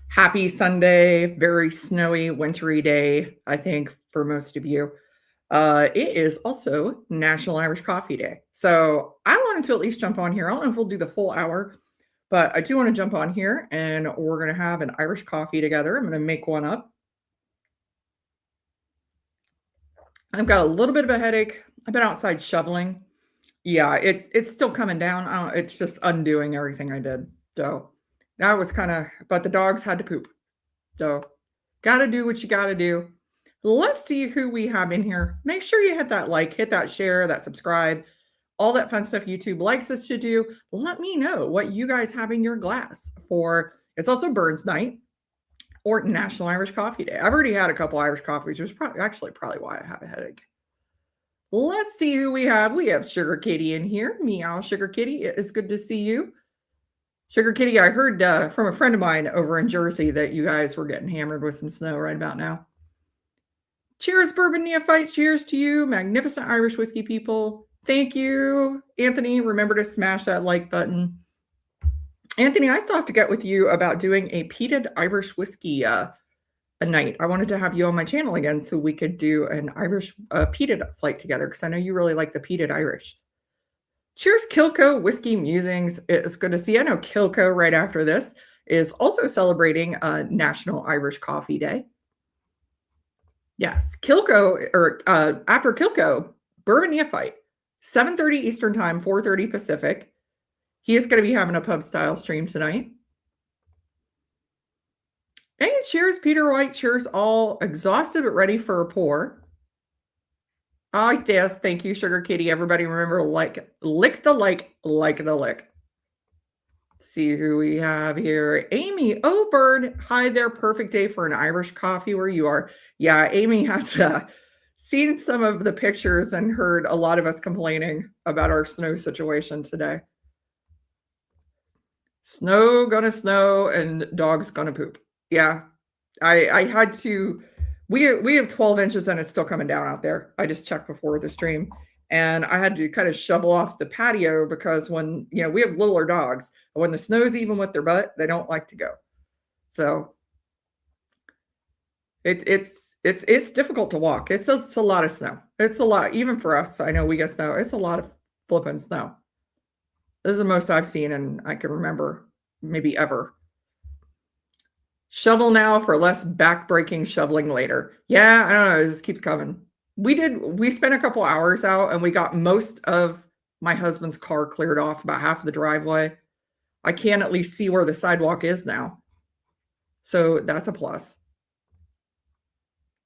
Happy Sunday, very snowy, wintry day, I think, for most of you. It is also National Irish Coffee Day. So I wanted to at least jump on here. I don't know if we'll do the full hour, but I do want to jump on here and we're going to have an Irish coffee together. I'm going to make one up. I've got a little bit of a headache. I've been outside shoveling. Yeah, it's still coming down. It's just undoing everything I did. So that was kind of, but the dogs had to poop. So gotta do what you gotta do. Let's see who we have in here. Make sure you hit that like, hit that share, that subscribe, all that fun stuff YouTube likes us to do. Let me know what you guys have in your glass for. It's also Burns Night or National Irish Coffee Day. I've already had a couple Irish coffees, which is probably why I have a headache. Let's see who we have. We have Sugar Kitty in here. Meow, Sugar Kitty. It is good to see you. Sugar Kitty, I heard from a friend of mine over in Jersey that you guys were getting hammered with some snow right about now. Cheers, Bourbon Neophyte. Cheers to you, magnificent Irish whiskey people. Thank you, Anthony. Remember to smash that like button. Anthony, I still have to get with you about doing a peated Irish whiskey a night. I wanted to have you on my channel again so we could do an Irish peated flight together because I know you really like the peated Irish. Cheers, Kilco Whiskey Musings. It's good to see. I know Kilco right after this is also celebrating National Irish Coffee Day. Yes, Kilco, or after Kilco, Bourbon Neophyte, 7:30 Eastern Time, 4:30 Pacific. He is going to be having a pub style stream tonight. Hey, cheers, Peter White. Cheers, all exhausted but ready for a pour. Oh, yes. Thank you, Sugar Kitty. Everybody remember, lick the like the lick. Let's see who we have here. Amy O'Bird. Hi there. Perfect day for an Irish coffee where you are. Yeah, Amy has seen some of the pictures and heard a lot of us complaining about our snow situation today. Snow gonna snow and dogs gonna poop. Yeah, I had to. We have 12 inches and it's still coming down out there. I just checked before the stream, and I had to kind of shovel off the patio because when we have littler dogs, when the snow's even with their butt, they don't like to go. So it's difficult to walk. It's a lot of snow. It's a lot, even for us. I know we get snow. It's a lot of flipping snow. This is the most I've seen, and I can remember maybe ever. Shovel now for less back-breaking shoveling later. Yeah, I don't know. It just keeps coming. We spent a couple hours out, and we got most of my husband's car cleared off, about half of the driveway. I can at least see where the sidewalk is now. So that's a plus.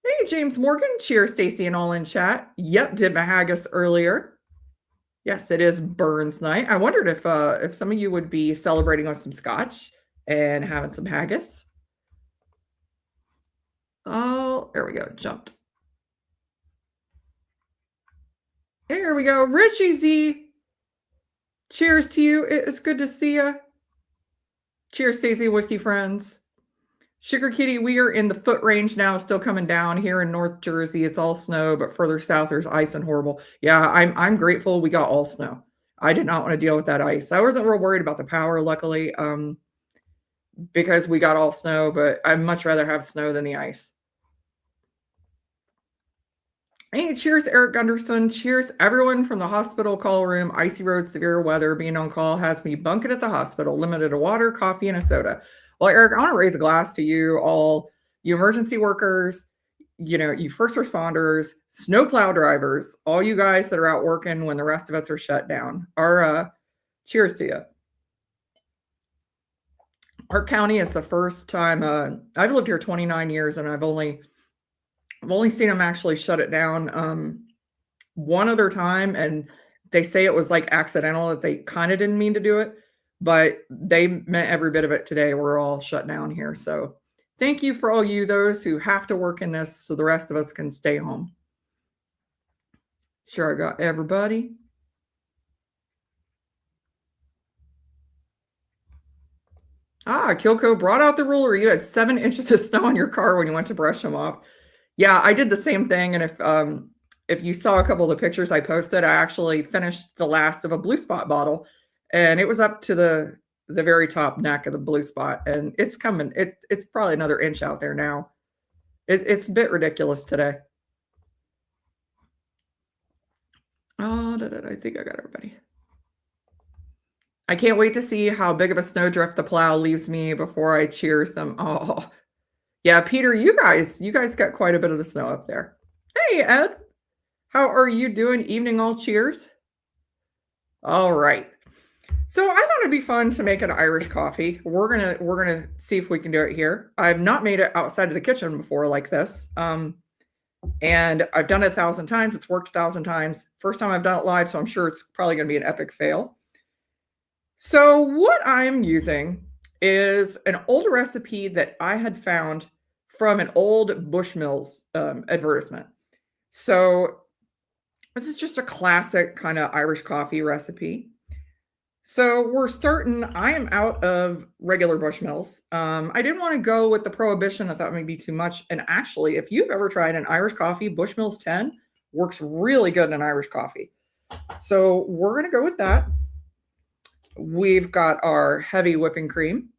Hey, James Morgan. Cheers, Stacy, and all in chat. Yep, did my haggis earlier. Yes, it is Burns Night. I wondered if some of you would be celebrating with some scotch and having some haggis. Oh, there we go. Jumped. Here we go. Richie Z. Cheers to you. It's good to see you. Cheers, Stacey, whiskey friends. Sugar Kitty, we are in the foot range now, still coming down here in North Jersey. It's all snow, but further south there's ice and horrible. Yeah, I'm grateful we got all snow. I did not want to deal with that ice. I wasn't real worried about the power, luckily, because we got all snow, but I'd much rather have snow than the ice. Hey, cheers, Eric Gunderson. Cheers, everyone from the hospital call room. Icy roads, severe weather. Being on call has me bunking at the hospital. Limited to water, coffee, and a soda. Well, Eric, I want to raise a glass to you all, you emergency workers, you first responders, snowplow drivers, all you guys that are out working when the rest of us are shut down. Cheers to you. Our county is the first time, I've lived here 29 years and I've only seen them actually shut it down one other time, and they say it was like accidental, that they kind of didn't mean to do it. But they meant every bit of it today. We're all shut down here. So thank you for all those who have to work in this so the rest of us can stay home. Sure, I got everybody. Kilco brought out the ruler. You had 7 inches of snow on your car when you went to brush them off. Yeah, I did the same thing. And if you saw a couple of the pictures I posted, I actually finished the last of a Blue Spot bottle. And it was up to the very top neck of the blue spot, and it's coming. It's probably another inch out there now. It's a bit ridiculous today. Oh, I think I got everybody. I can't wait to see how big of a snowdrift the plow leaves me before I cheers them. Oh, yeah, Peter, you guys got quite a bit of the snow up there. Hey, Ed, how are you doing? Evening all cheers. All right. So I thought it'd be fun to make an Irish coffee. We're gonna see if we can do it here. I've not made it outside of the kitchen before like this. And I've done it 1,000 times. It's worked 1,000 times. First time I've done it live, so I'm sure it's probably going to be an epic fail. So what I'm using is an old recipe that I had found from an old Bushmills advertisement. So this is just a classic kind of Irish coffee recipe. So we're starting, I am out of regular Bushmills. I didn't want to go with the Prohibition. I thought it might be too much. And actually, if you've ever tried an Irish coffee, Bushmills 10 works really good in an Irish coffee. So we're going to go with that. We've got our heavy whipping cream.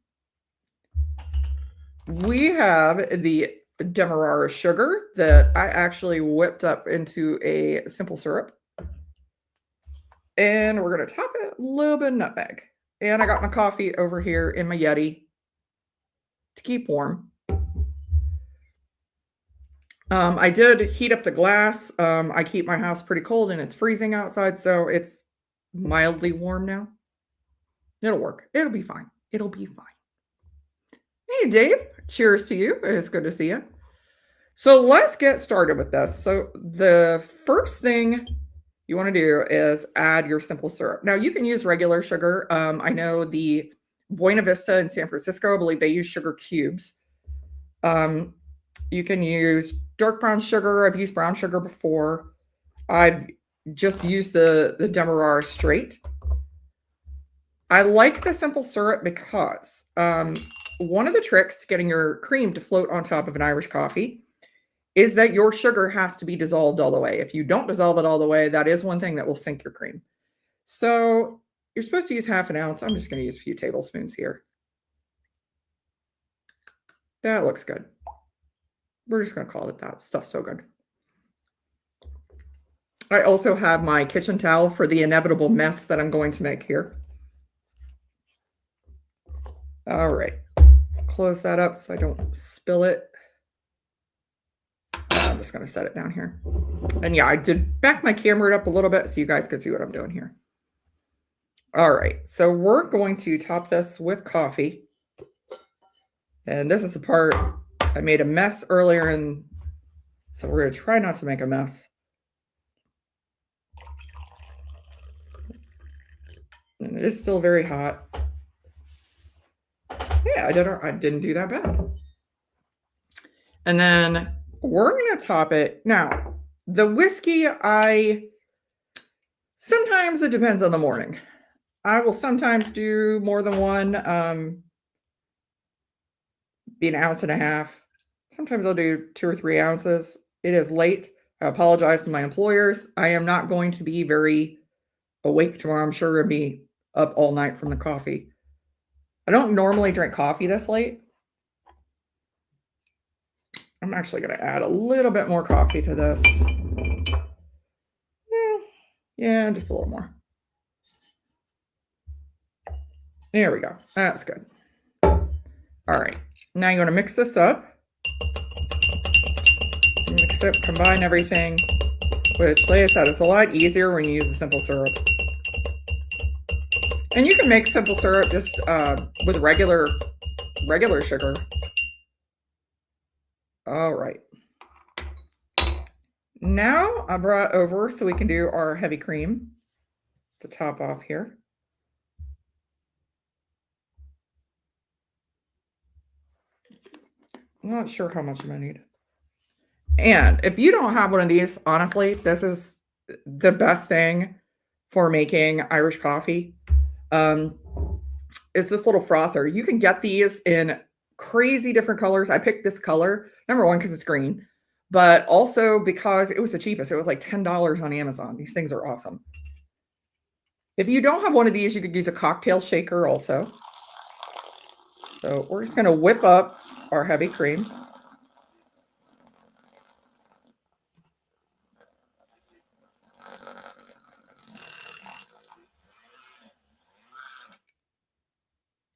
We have the Demerara sugar that I actually whipped up into a simple syrup. And we're going to top it a little bit of nutmeg. And I got my coffee over here in my Yeti to keep warm. I did heat up the glass. I keep my house pretty cold and it's freezing outside, so it's mildly warm now. It'll work. It'll be fine. It'll be fine. Hey, Dave. Cheers to you. It's good to see you. So let's get started with this. So the first thing you want to do is add your simple syrup. Now you can use regular sugar. I know the Buena Vista in San Francisco, I believe they use sugar cubes. You can use dark brown sugar. I've used brown sugar before. I've just used the Demerara straight. I like the simple syrup because one of the tricks to getting your cream to float on top of an Irish coffee is that your sugar has to be dissolved all the way. If you don't dissolve it all the way, that is one thing that will sink your cream. So you're supposed to use 1/2 ounce. I'm just going to use a few tablespoons here. That looks good. We're just going to call it that. Stuff's so good. I also have my kitchen towel for the inevitable mess that I'm going to make here. All right. Close that up so I don't spill it. I'm just going to set it down here. And yeah, I did back my camera up a little bit so you guys could see what I'm doing here. All right. So we're going to top this with coffee. And this is the part I made a mess earlier. And so we're going to try not to make a mess. And it is still very hot. Yeah, I didn't do that bad. And then we're going to top it. Now, the whiskey, sometimes it depends on the morning. I will sometimes do more than one, be 1.5 ounces. Sometimes I'll do 2 or 3 ounces. It is late. I apologize to my employers. I am not going to be very awake tomorrow. I'm sure I'll be up all night from the coffee. I don't normally drink coffee this late. I'm actually going to add a little bit more coffee to this. Yeah, just a little more. There we go. That's good. All right. Now you want to mix this up. Mix it, combine everything, which, like I said, it's a lot easier when you use the simple syrup. And you can make simple syrup just with regular sugar. All right. Now I brought over so we can do our heavy cream to top off here. I'm not sure how much I'm going to need. And if you don't have one of these, honestly, this is the best thing for making Irish coffee. Is this little frother. You can get these in crazy different colors. I picked this color, number one, because it's green, but also because it was the cheapest. It was like $10 on Amazon. These things are awesome. If you don't have one of these, you could use a cocktail shaker also. So we're just going to whip up our heavy cream.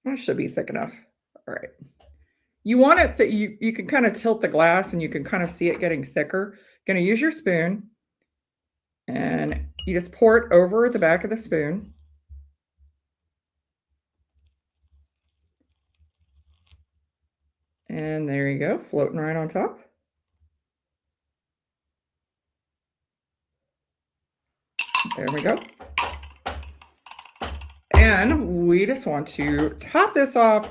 That should be thick enough. All right. You want it that you can kind of tilt the glass and you can kind of see it getting thicker. Going to use your spoon and you just pour it over the back of the spoon. And there you go, floating right on top. There we go. And we just want to top this off.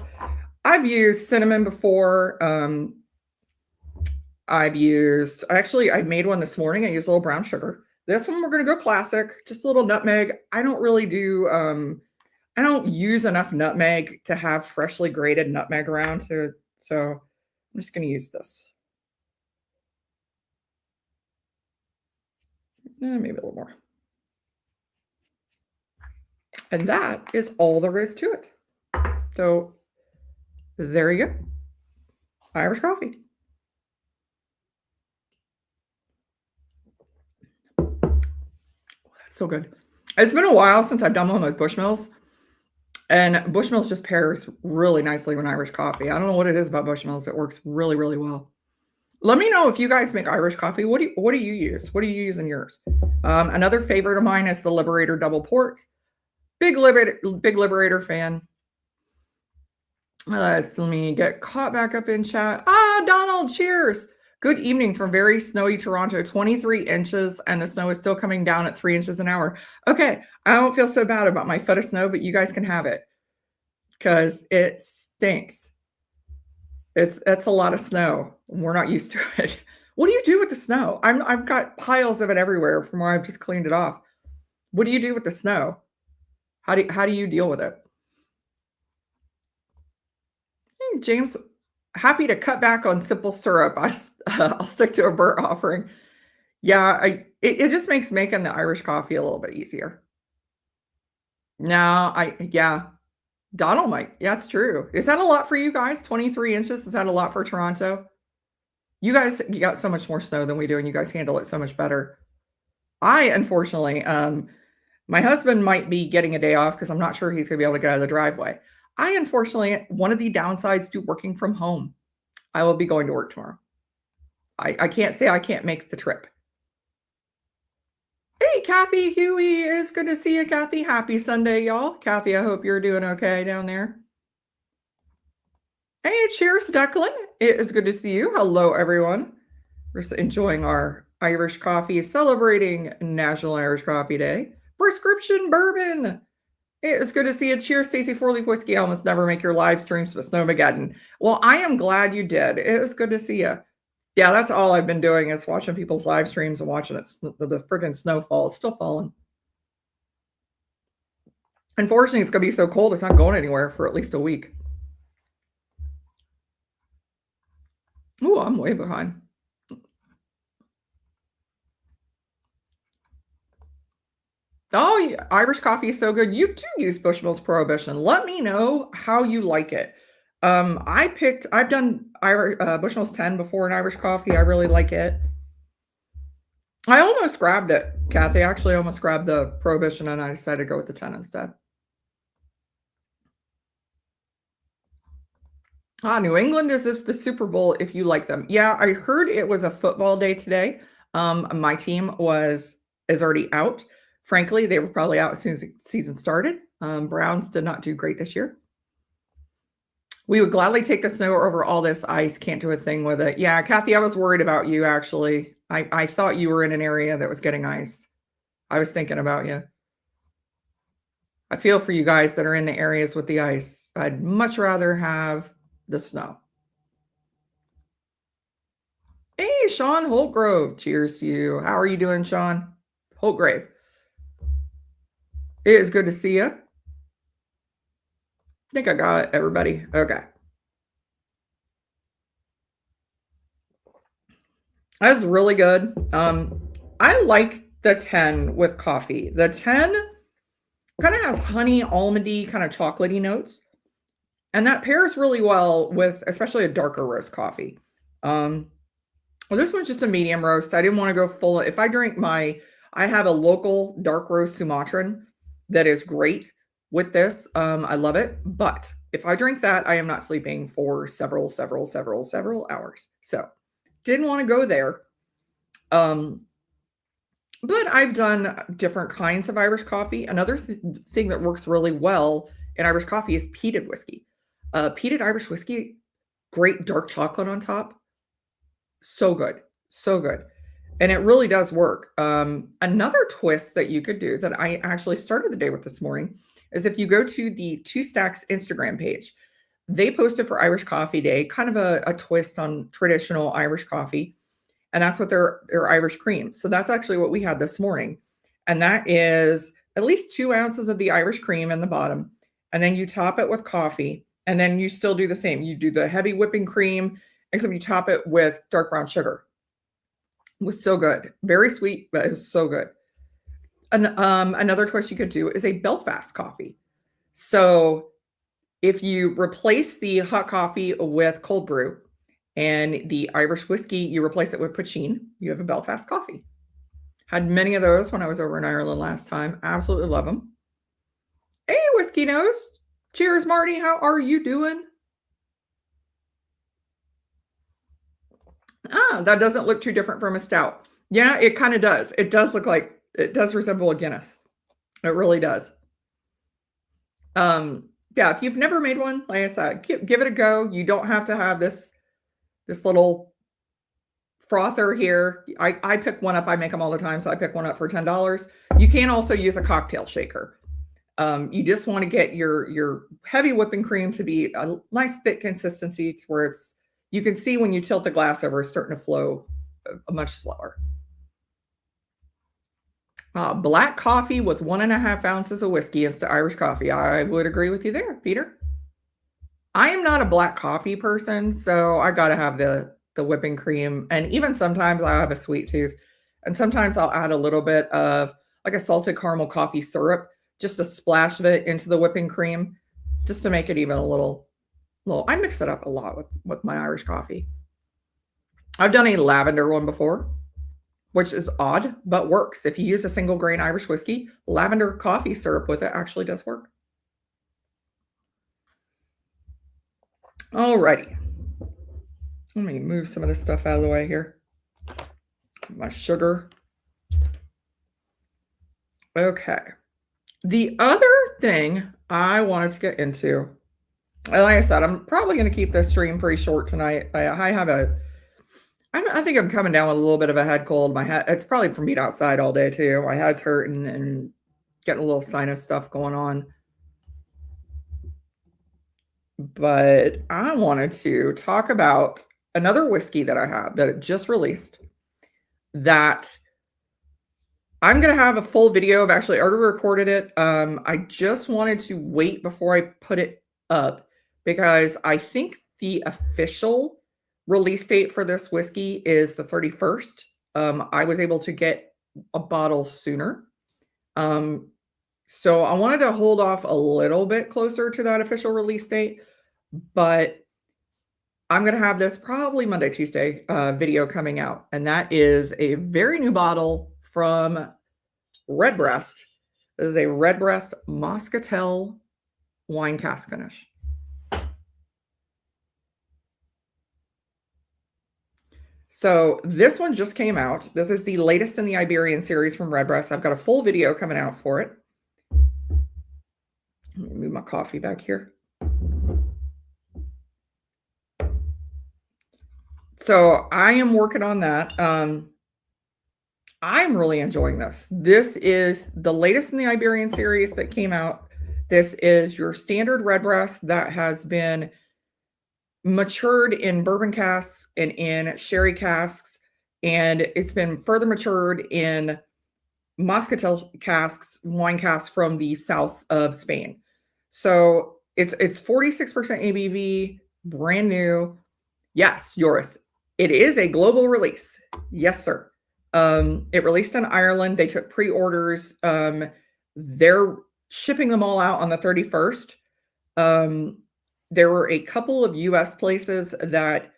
I've used cinnamon before. I made one this morning. I used a little brown sugar. This one we're going to go classic, just a little nutmeg. I don't really do, I don't use enough nutmeg to have freshly grated nutmeg around. So I'm just going to use this. Maybe a little more. And that is all there is to it. So there you go. Irish coffee. So good. It's been a while since I've done one with Bushmills. And Bushmills just pairs really nicely with Irish coffee. I don't know what it is about Bushmills. It works really, really well. Let me know if you guys make Irish coffee. What do you use? What do you use in yours? Another favorite of mine is the Liberator Double Port. Big Liberator fan. Let me get caught back up in chat. Donald, cheers. Good evening from very snowy Toronto, 23 inches, and the snow is still coming down at 3 inches an hour. Okay, I don't feel so bad about my foot of snow, but you guys can have it because it stinks. It's a lot of snow. We're not used to it. What do you do with the snow? I've got piles of it everywhere from where I've just cleaned it off. What do you do with the snow? How do you deal with it? Hey, James, happy to cut back on simple syrup. I'll stick to a burnt offering. Yeah, it just makes making the Irish coffee a little bit easier. No, Donald might. Yeah, it's true. Is that a lot for you guys? 23 inches? Is that a lot for Toronto? You got so much more snow than we do, and you guys handle it so much better. I, unfortunately, my husband might be getting a day off because I'm not sure he's going to be able to get out of the driveway. Unfortunately, one of the downsides to working from home, I will be going to work tomorrow. I can't say I can't make the trip. Hey, Kathy, Huey, it's good to see you, Kathy. Happy Sunday, y'all. Kathy, I hope you're doing okay down there. Hey, cheers, Declan. It is good to see you. Hello, everyone. We're just enjoying our Irish coffee, celebrating National Irish Coffee Day. Prescription bourbon. It is good to see you. Cheers, Stacy 4-Leaf Whiskey. I almost never make your live streams, but Snowmageddon. Well, I am glad you did. It was good to see you. Yeah, that's all I've been doing is watching people's live streams and watching the freaking snowfall. It's still falling. Unfortunately, it's going to be so cold, it's not going anywhere for at least a week. Oh, I'm way behind. Oh, yeah, Irish coffee is so good. You too use Bushmills Prohibition. Let me know how you like it. I've done Bushmills 10 before in Irish coffee. I really like it. I almost grabbed it, Kathy. I actually almost grabbed the Prohibition and I decided to go with the 10 instead. New England is the Super Bowl if you like them. Yeah, I heard it was a football day today. My team is already out. Frankly, they were probably out as soon as the season started. Browns did not do great this year. We would gladly take the snow over all this ice. Can't do a thing with it. Yeah, Kathy, I was worried about you, actually. I thought you were in an area that was getting ice. I was thinking about you. I feel for you guys that are in the areas with the ice. I'd much rather have the snow. Hey, Sean Holtgrove. Cheers to you. How are you doing, Sean? Holtgrave. It is good to see you. I think I got everybody. Okay. That's really good. I like the 10 with coffee. The 10 kind of has honey, almondy, kind of chocolatey notes. And that pairs really well with especially a darker roast coffee. Um, well, this one's just a medium roast. I didn't want to go full. If I drink I have a local dark roast Sumatran that is great with this. I love it. But if I drink that, I am not sleeping for several hours. So didn't want to go there. But I've done different kinds of Irish coffee. Another thing that works really well in Irish coffee is peated whiskey. Peated Irish whiskey, great dark chocolate on top. So good. So good. And it really does work. Another twist that you could do that I actually started the day with this morning is if you go to the Two Stacks Instagram page, they posted for Irish Coffee Day, kind of a twist on traditional Irish coffee. And that's what their Irish cream. So that's actually what we had this morning. And that is at least 2 ounces of the Irish cream in the bottom. And then you top it with coffee. And then you still do the same. You do the heavy whipping cream, except you top it with dark brown sugar. It was so good. Very sweet, but it was so good. And another twist you could do is a Belfast coffee. So if you replace the hot coffee with cold brew and the Irish whiskey, you replace it with poitín, you have a Belfast coffee. Had many of those when I was over in Ireland last time. Absolutely love them. Hey, Whiskey Nose. Cheers, Marty. How are you doing? That doesn't look too different from a stout. Yeah, it kind of does. It does look like, it does resemble a Guinness. It really does. Yeah, if you've never made one, like I said, give it a go. You don't have to have this little frother here. I pick one up. I make them all the time, so I pick one up for $10. You can also use a cocktail shaker. You just want to get your heavy whipping cream to be a nice thick consistency to where you can see when you tilt the glass over, it's starting to flow much slower. Black coffee with 1.5 ounces of whiskey instead of Irish coffee. I would agree with you there, Peter. I am not a black coffee person, so I got to have the whipping cream. And even sometimes I have a sweet tooth. And sometimes I'll add a little bit of like a salted caramel coffee syrup, just a splash of it into the whipping cream, just to make it even a little. I mix it up a lot with my Irish coffee. I've done a lavender one before, which is odd, but works. If you use a single grain Irish whiskey, lavender coffee syrup with it actually does work. Alrighty. Let me move some of this stuff out of the way here. My sugar. Okay. The other thing I wanted to get into, and like I said, I'm probably going to keep this stream pretty short tonight. I think I'm coming down with a little bit of a head cold. My head, it's probably from being outside all day too. My head's hurting and getting a little sinus stuff going on. But I wanted to talk about another whiskey that I have that it just released that I'm going to have a full video of. Actually, I already recorded it. I just wanted to wait before I put it up because I think the official release date for this whiskey is the 31st. I was able to get a bottle sooner. So I wanted to hold off a little bit closer to that official release date, but I'm going to have this probably Monday, Tuesday video coming out. And that is a very new bottle from Redbreast. This is a Redbreast Moscatel wine cask finish. So this one just came out. This is the latest in the Iberian series from Redbreast. I've got a full video coming out for it. Let me move my coffee back here. So I am working on that. I'm really enjoying this. This is the latest in the Iberian series that came out. This is your standard Redbreast that has been matured in bourbon casks and in sherry casks, and it's been further matured in Moscatel casks, wine casks from the south of Spain. So it's 46% ABV, brand new. Yes, Joris, it is a global release. Yes, sir. It released in Ireland. They took pre-orders. They're shipping them all out on the 31st. there were a couple of US places that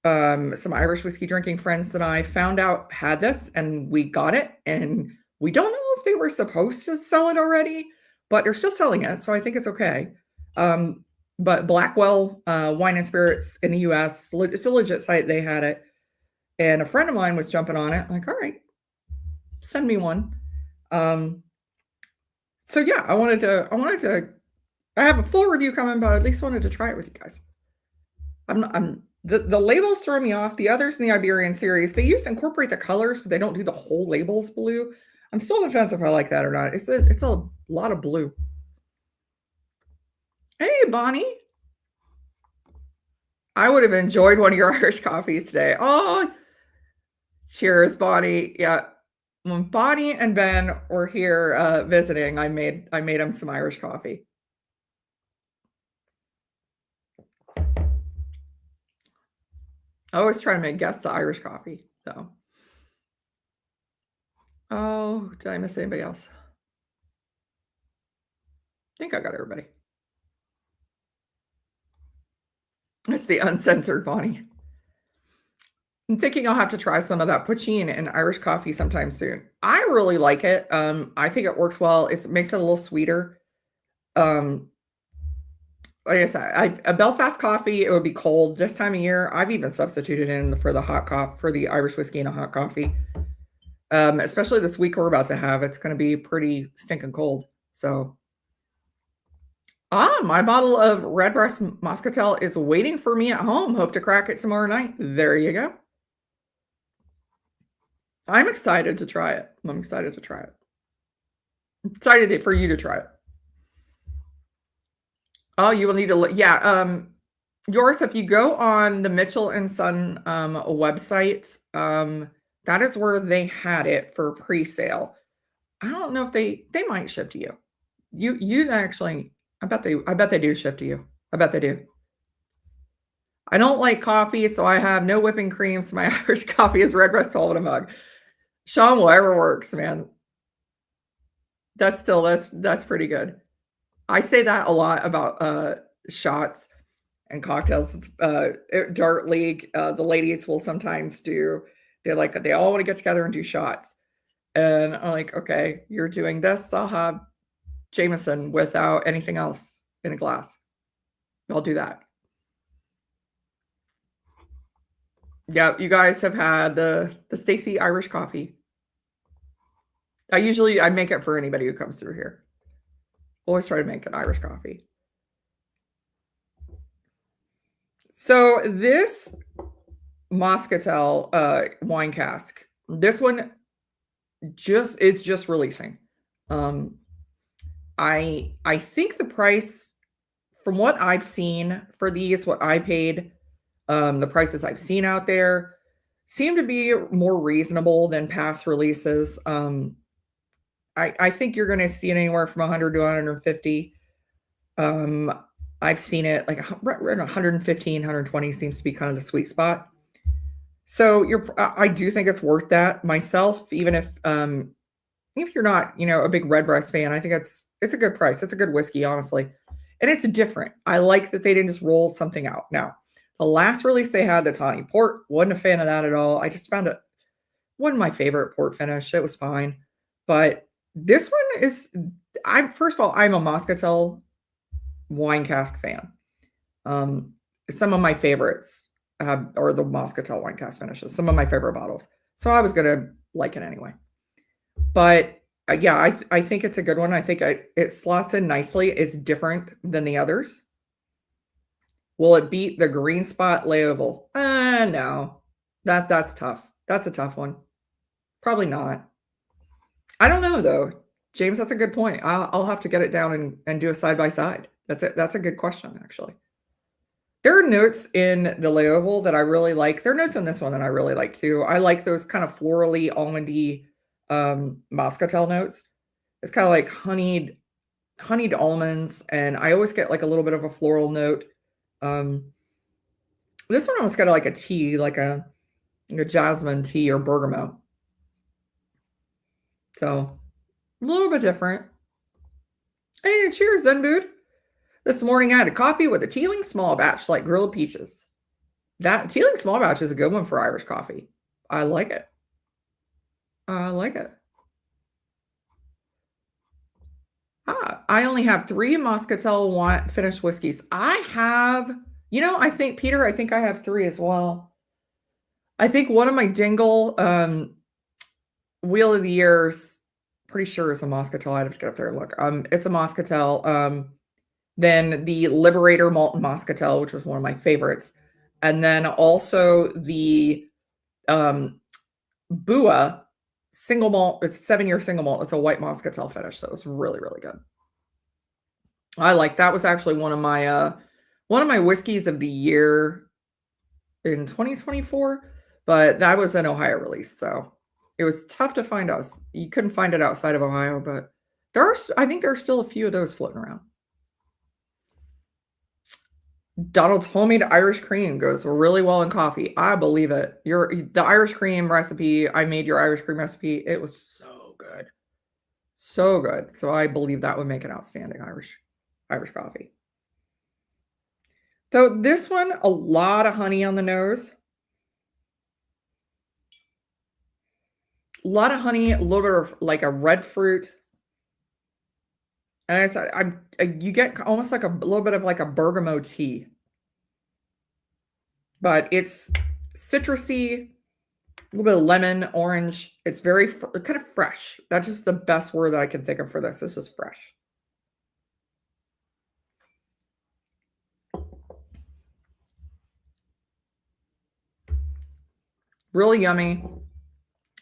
some Irish whiskey drinking friends and I found out had this, and we got it, and we don't know if they were supposed to sell it already, but they're still selling it, so I think it's okay. But Blackwell Wine and Spirits in the US, it's a legit site. They had it, and a friend of mine was jumping on it. I'm like, all right, send me one. Um, so yeah, I have a full review coming, but I at least wanted to try it with you guys. The labels throw me off. The others in the Iberian series, they used to incorporate the colors, but they don't do the whole labels blue. I'm still on the fence if I like that or not. It's a lot of blue. Hey, Bonnie. I would have enjoyed one of your Irish coffees today. Oh, cheers, Bonnie. Yeah. When Bonnie and Ben were here visiting, I made them some Irish coffee. I always try to guess the Irish coffee, though. Oh, did I miss anybody else? I think I got everybody. It's the uncensored Bonnie. I'm thinking I'll have to try some of that poutine and Irish coffee sometime soon. I really like it. I think it works well. It makes it a little sweeter. Like I said, a Belfast coffee, it would be cold this time of year. I've even substituted in for the hot coffee, for the Irish whiskey and a hot coffee. Especially this week we're about to have, it's going to be pretty stinking cold. So, my bottle of Redbreast Muscatel is waiting for me at home. Hope to crack it tomorrow night. There you go. I'm excited to try it. I'm excited to try it. I'm excited for you to try it. Oh, you will need to look. Yeah. Yours, if you go on the Mitchell and Son website, that is where they had it for pre-sale. I don't know if they might ship to you. You actually, I bet they do ship to you. I bet they do. I don't like coffee, so I have no whipping cream. So my Irish coffee is Redbreast 12 in a mug. Sean, whatever works, man. That's pretty good. I say that a lot about shots and cocktails. Dart League, the ladies will sometimes do. They all want to get together and do shots, and I'm like, okay, you're doing this. I'll have Jameson without anything else in a glass. I'll do that. Yeah, you guys have had the Stacy Irish coffee. I make it for anybody who comes through here. Always try to make an Irish coffee. So this Moscatel wine cask, this one it's just releasing. I think the price, from what I've seen for these, what I paid, the prices I've seen out there seem to be more reasonable than past releases. I think you're going to see it anywhere from 100 to 150. I've seen it like 115, 120 seems to be kind of the sweet spot. So I do think it's worth that myself, even if you're not, a big Redbreast fan. I think it's a good price. It's a good whiskey, honestly. And it's different. I like that they didn't just roll something out. Now, the last release they had, the Tawny Port, wasn't a fan of that at all. I just found it wasn't my favorite port finish. It was fine. But this one is, first of all, I'm a Moscatel wine cask fan. Some of my favorites are the Moscatel wine cask finishes, some of my favorite bottles. So I was going to like it anyway. But yeah, I think it's a good one. I think it slots in nicely. It's different than the others. Will it beat the Green Spot Leoval? No. That's tough. That's a tough one. Probably not. I don't know though. James, that's a good point. I'll have to get it down and do a side by side. That's a good question, actually. There are notes in the Leoval that I really like. There are notes in this one that I really like too. I like those kind of florally, almondy Moscatel notes. It's kind of like honeyed almonds, and I always get like a little bit of a floral note. This one almost got like a tea, like a jasmine tea or bergamot. So a little bit different. Hey, cheers, Zenbood. This morning I had a coffee with a Teeling small batch, like grilled peaches. That Teeling small batch is a good one for Irish coffee. I like it. I like it. I only have 3 Muscatel finished whiskeys. I have, I think, Peter, I think I have 3 as well. I think one of my Dingle Wheel of the Years, pretty sure is a Muscatel. I'd have to get up there and look. It's a Muscatel. Then the Liberator Malton Muscatel, which was one of my favorites. And then also the Bua single malt. It's a 7-year single malt. It's a white Muscatel finish. So it was really, really good. That was actually one of my whiskeys of the year in 2024, but that was an Ohio release, so it was tough to find us. You couldn't find it outside of Ohio, but I think there's still a few of those floating around. Donald's homemade Irish cream goes really well in coffee. I believe it. The Irish cream recipe, I made your Irish cream recipe. It was so good. So good. So I believe that would make an outstanding Irish coffee. So this one, a lot of honey on the nose. A lot of honey, a little bit of like a red fruit. And I said, you get almost like a little bit of like a bergamot tea. But it's citrusy, a little bit of lemon, orange. It's very kind of fresh. That's just the best word that I can think of for this. It's just fresh. Really yummy.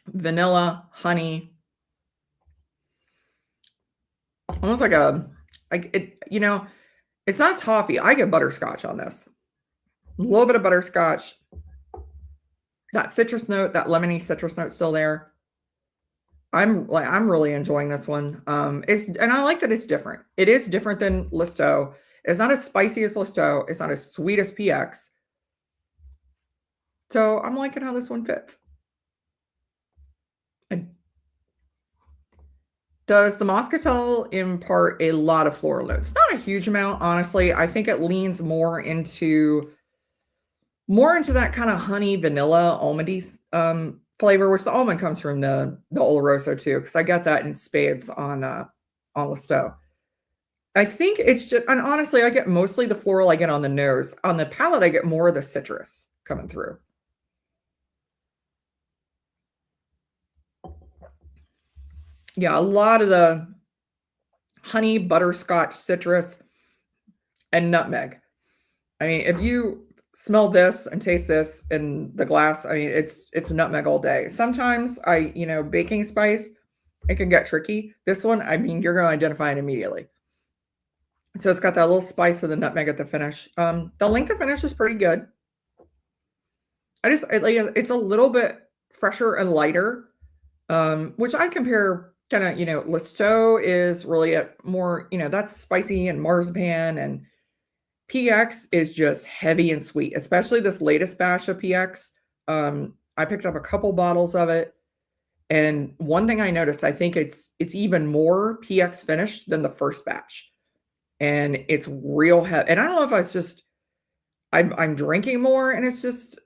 Vanilla, honey. Almost like it's not toffee. I get butterscotch on this. A little bit of butterscotch. That citrus note, that lemony citrus note still there. I'm really enjoying this one. And I like that it's different. It is different than Listo. It's not as spicy as Listo. It's not as sweet as PX. So I'm liking how this one fits. Does the Muscatel impart a lot of floral notes? Not a huge amount, honestly. I think it leans more into that kind of honey, vanilla, almondy flavor, which the almond comes from the Oloroso too, because I get that in spades on Listo. I think it's just, and honestly, I get mostly the floral I get on the nose. On the palate, I get more of the citrus coming through. Yeah, a lot of the honey, butterscotch, citrus, and nutmeg. I mean, if you smell this and taste this in the glass, I mean, it's nutmeg all day. Sometimes baking spice, it can get tricky. This one, I mean, you're going to identify it immediately. So it's got that little spice of the nutmeg at the finish. The length of finish is pretty good. It's a little bit fresher and lighter, which I compare kind of, Listo is really more, that's spicy and marzipan, and PX is just heavy and sweet, especially this latest batch of PX. I picked up a couple bottles of it. And one thing I noticed, I think it's even more PX finished than the first batch. And it's real heavy. And I don't know if it's just I'm drinking more and it's just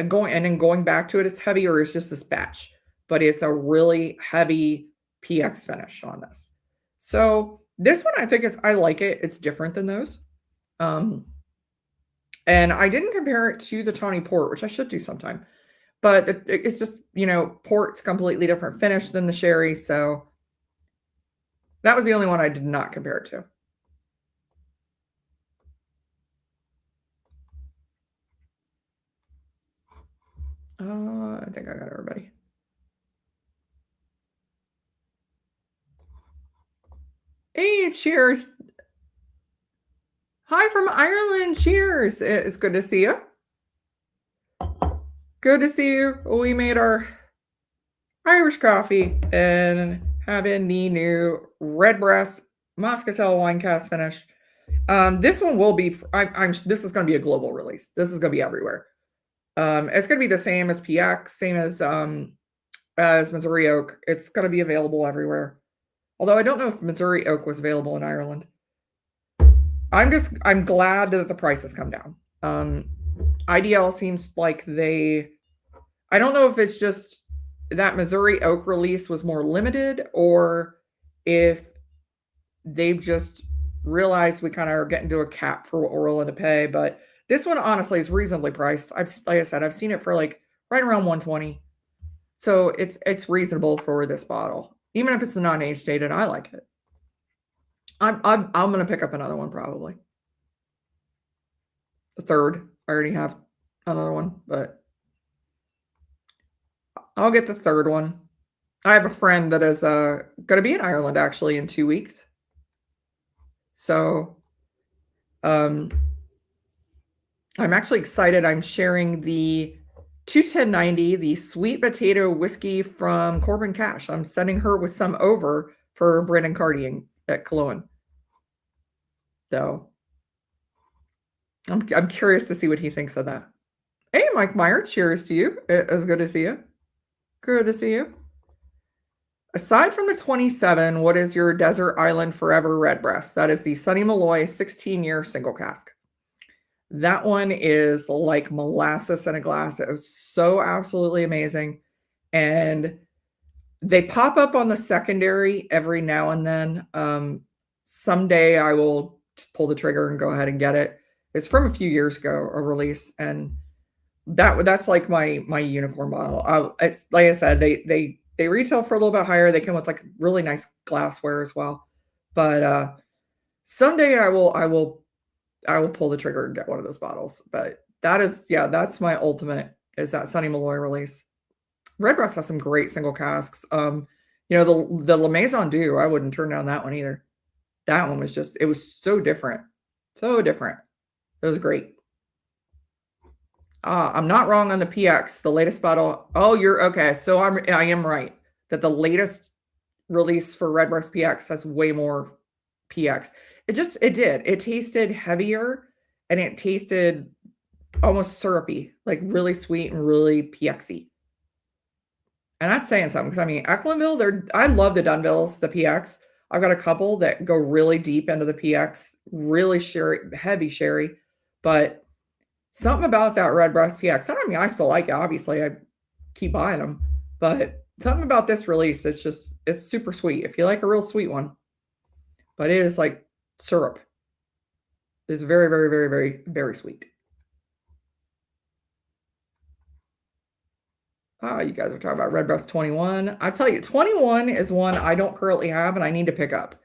going back to it, it's heavy, or it's just this batch. But it's a really heavy PX finish on this. So this one I like it. It's different than those. And I didn't compare it to the Tawny Port, which I should do sometime. But it's just, port's completely different finish than the sherry. So that was the only one I did not compare it to. I think I got everybody. Hey, cheers. Hi from Ireland. Cheers. It's good to see you. Good to see you. We made our Irish coffee and having the new Redbreast Muscatel wine cask finish. This one will be, this is going to be a global release. This is going to be everywhere. It's going to be the same as PX, same as Missouri Oak. It's going to be available everywhere. Although I don't know if Missouri Oak was available in Ireland. I'm glad that the price has come down. IDL seems like I don't know if it's just that Missouri oak release was more limited or if they've just realized we kind of are getting to a cap for what we're willing to pay. But this one honestly is reasonably priced. Like I said, I've seen it for like right around 120. So it's reasonable for this bottle. Even if it's a non-age dated, I like it. I'm gonna pick up another one probably. The third. I already have another one, but I'll get the third one. I have a friend that is gonna be in Ireland actually in 2 weeks. So I'm actually excited. I'm sharing the 21090, the sweet potato whiskey from Corbin Cash. I'm sending her with some over for Brandon Cartying at Cologne. So I'm curious to see what he thinks of that. Hey, Mike Meyer, cheers to you. It was good to see you. Good to see you. Aside from the 27, what is your Desert Island Forever Redbreast? That is the Sonny Malloy 16-year single cask. That one is like molasses in a glass. It was so absolutely amazing. And they pop up on the secondary every now and then. Someday I will pull the trigger and go ahead and get it. It's from a few years ago, a release, and that's like my unicorn bottle. It's like I said, they retail for a little bit higher. They come with like really nice glassware as well. But someday I will pull the trigger and get one of those bottles. But that's my ultimate is that Sonny Malloy release. Redbreast has some great single casks. The La Maison Dew, I wouldn't turn down that one either. That one was it was so different. So different. It was great. I'm not wrong on the PX, the latest bottle. Oh, you're okay. So I am right that the latest release for Redbreast PX has way more PX. It tasted heavier and it tasted almost syrupy, like really sweet and really PXy. And that's saying something because I mean, Ecklinville, I love the Dunvilles, the PX. I've got a couple that go really deep into the PX, really heavy sherry, but something about that Redbreast PX. I mean, I still like it. Obviously, I keep buying them, but something about this release, it's super sweet. If you like a real sweet one, but it is like syrup. It's very, very, very, very, very sweet. You guys are talking about Redbreast 21. I tell you, 21 is one I don't currently have and I need to pick up.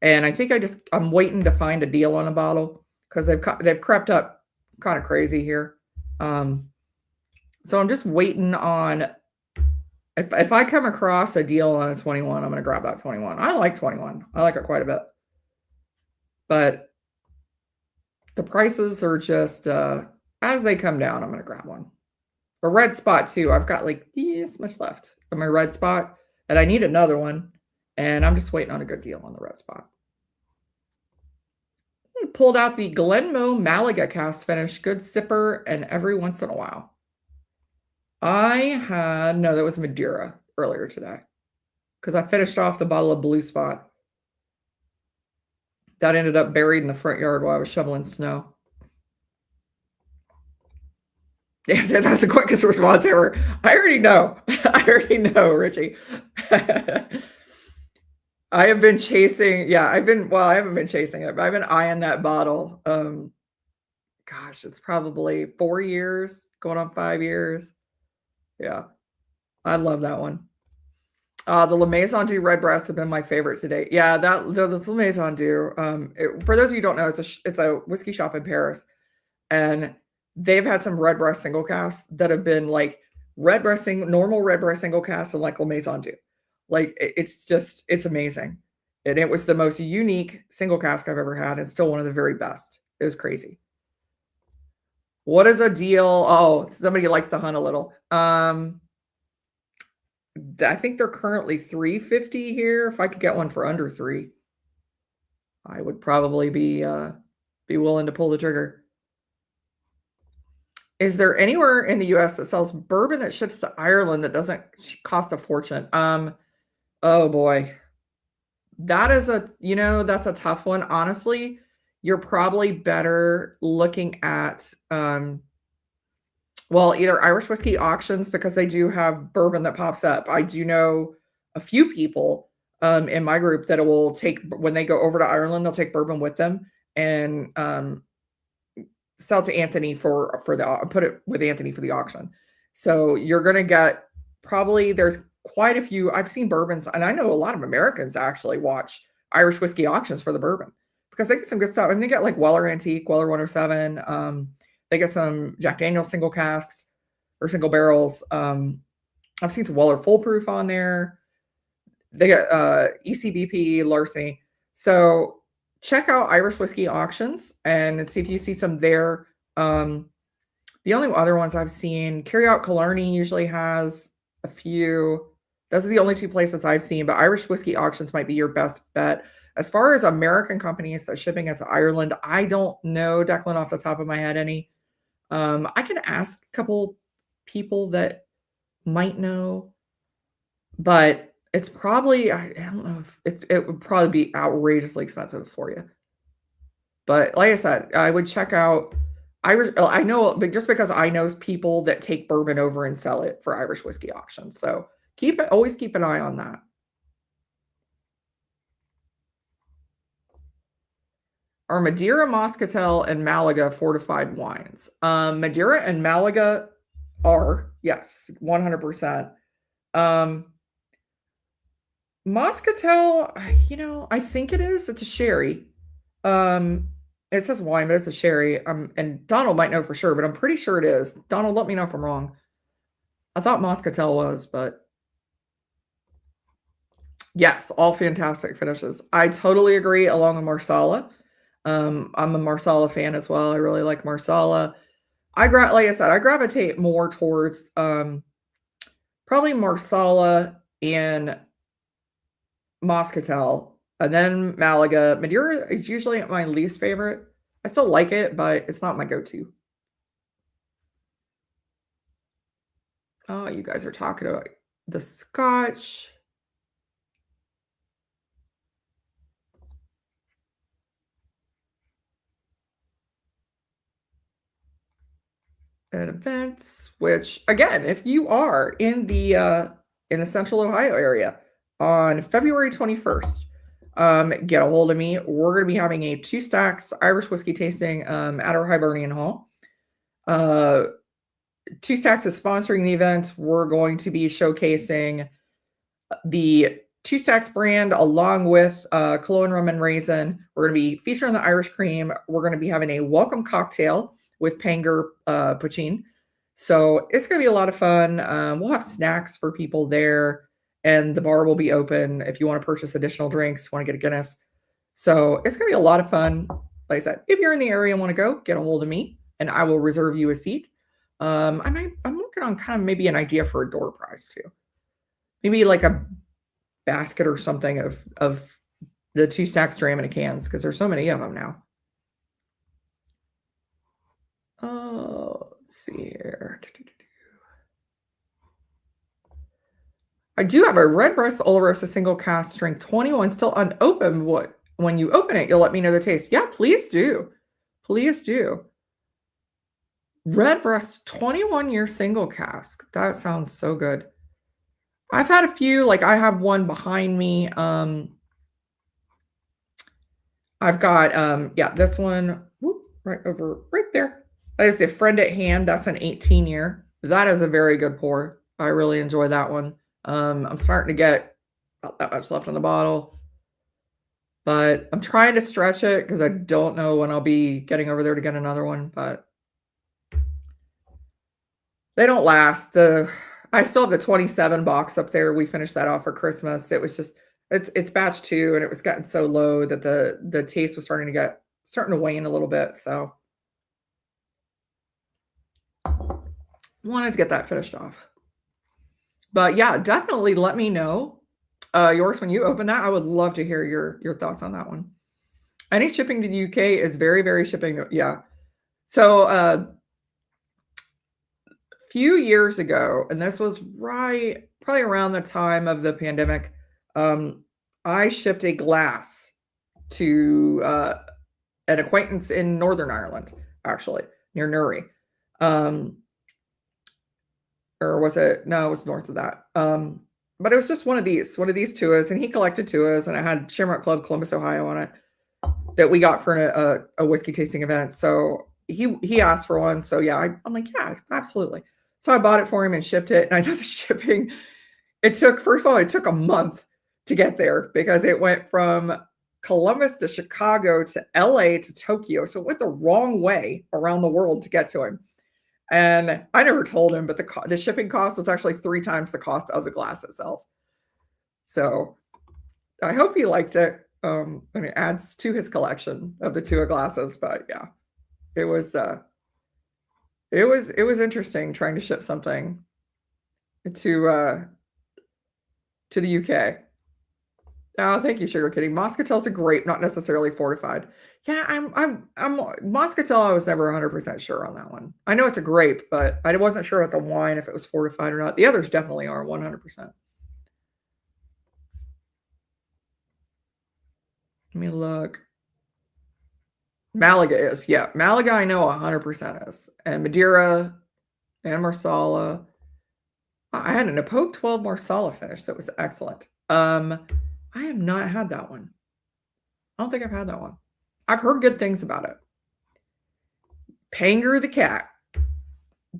And I think I'm waiting to find a deal on a bottle because they've crept up kind of crazy here. So I'm just waiting on if I come across a deal on a 21, I'm going to grab that 21. I like 21. I like it quite a bit. But the prices are just as they come down, I'm going to grab one. A red spot too. I've got like this much left of my red spot, and I need another one. And I'm just waiting on a good deal on the red spot. Pulled out the Glenmoe Malaga cast finish, good sipper, and every once in a while. No, that was Madeira earlier today because I finished off the bottle of Blue Spot. That ended up buried in the front yard while I was shoveling snow. Yeah, that's the quickest response ever. I already know. Richie. I have been chasing, I haven't been chasing it, but I've been eyeing that bottle. Gosh, it's probably 4 years, going on 5 years. Yeah, I love that one. The La Maison Dew Redbreast have been my favorite today. Yeah, the La Maison Dew. For those of you who don't know, it's a whiskey shop in Paris, and they've had some Redbreast single casks that have been like normal Redbreast single casks and like La Maison Dew. Like it's amazing. And it was the most unique single cask I've ever had. It's still one of the very best. It was crazy. What is a deal? Oh, somebody likes to hunt a little. I think they're currently $3.50 here. If I could get one for under $3, I would probably be willing to pull the trigger. Is there anywhere in the US that sells bourbon that ships to Ireland that doesn't cost a fortune? Oh boy. That's a tough one. Honestly, you're probably better looking at, well, either Irish whiskey auctions because they do have bourbon that pops up. I do know a few people, in my group that will take when they go over to Ireland, they'll take bourbon with them and, sell to Anthony for the au put it with Anthony for the auction. So you're gonna get probably there's quite a few I've seen bourbons, and I know a lot of Americans actually watch Irish whiskey auctions for the bourbon because they get some good stuff. And they get like Weller Antique, Weller 107, they get some Jack Daniel's single casks or single barrels. I've seen some Weller Full Proof on there. They got, ECBP, Larceny. So check out Irish whiskey auctions and see if you see some there. The only other ones I've seen, Carry Out Killarney usually has a few. Those are the only two places I've seen, but Irish whiskey auctions might be your best bet. As far as American companies that shipping it to Ireland, I don't know, Declan, off the top of my head any. I can ask a couple people that might know, but it's probably I don't know if it would probably be outrageously expensive for you. But like I said, I would check out Irish. I know, but just because I know people that take bourbon over and sell it for Irish whiskey auctions, so always keep an eye on that. Are Madeira, Moscatel, and Malaga fortified wines? Madeira and Malaga are, yes, 100%. Moscatel, I think it is. It's a sherry. It says wine, but it's a sherry. And Donald might know for sure, but I'm pretty sure it is. Donald, let me know if I'm wrong. I thought Moscatel was, but yes, all fantastic finishes. I totally agree along with Marsala. I'm a Marsala fan as well. I really like Marsala. Like I said, I gravitate more towards probably Marsala and Moscatel, and then Malaga. Madeira is usually my least favorite. I still like it, but it's not my go-to. Oh, you guys are talking about the Scotch. And events, which again, if you are in the central Ohio area on February 21st, get a hold of me. We're going to be having a 2 Stacks Irish whiskey tasting at our Hibernian Hall. 2 Stacks is sponsoring the event. We're going to be showcasing the 2 Stacks brand along with Cologne Rum and Raisin. We're going to be featuring the Irish cream. We're going to be having a welcome cocktail with Panger Poutine. So it's going to be a lot of fun. We'll have snacks for people there, and the bar will be open if you want to purchase additional drinks, want to get a Guinness. So it's going to be a lot of fun. Like I said, if you're in the area and want to go, get a hold of me, and I will reserve you a seat. I'm working on kind of maybe an idea for a door prize too. Maybe like a basket or something of the 2 Stacks Dram in a cans because there's so many of them now. Oh, let's see here. I do have a Redbreast Olorosa single cask strength 21 still unopened. When you open it, you'll let me know the taste. Yeah, please do. Please do. Redbreast 21-year single cask. That sounds so good. I've had a few, like I have one behind me. I've got yeah, this one right there. That is the Friend at Hand. That's an 18-year. That is a very good pour. I really enjoy that one. I'm starting to get about that much left in the bottle, but I'm trying to stretch it because I don't know when I'll be getting over there to get another one, but they don't last. I still have the 27 box up there. We finished that off for Christmas. It was just it's batch 2 and it was getting so low that the taste was starting to wane a little bit. So wanted to get that finished off. But yeah, definitely let me know yours when you open that. I would love to hear your thoughts on that one. Any shipping to the UK is very, very shipping. Yeah. So a few years ago, and this was probably around the time of the pandemic, I shipped a glass to an acquaintance in Northern Ireland, actually, near Newry. Or was it? No, it was north of that. But it was just one of these tuas, and he collected tuas, and it had Shamrock Club Columbus, Ohio on it that we got for a whiskey tasting event. So he asked for one. So yeah, I'm like, yeah, absolutely. So I bought it for him and shipped it. And I know the shipping, first of all, it took a month to get there because it went from Columbus to Chicago to LA to Tokyo. So it went the wrong way around the world to get to him. And I never told him, but the shipping cost was actually 3 times the cost of the glass itself. So I hope he liked it. And it adds to his collection of the Tua glasses. But yeah, it was interesting trying to ship something to the UK. Oh, thank you, Sugar Kitty. Moscatel's a grape, not necessarily fortified. Yeah, I'm Moscatel. I was never 100% sure on that one. I know it's a grape, but I wasn't sure about the wine if it was fortified or not. The others definitely are 100%. Let me look. Malaga is, yeah. Malaga, I know 100% is. And Madeira and Marsala. I had an Epoch 12 Marsala finish that was excellent. I have not had that one. I don't think I've had that one. I've heard good things about it. Panger the cat.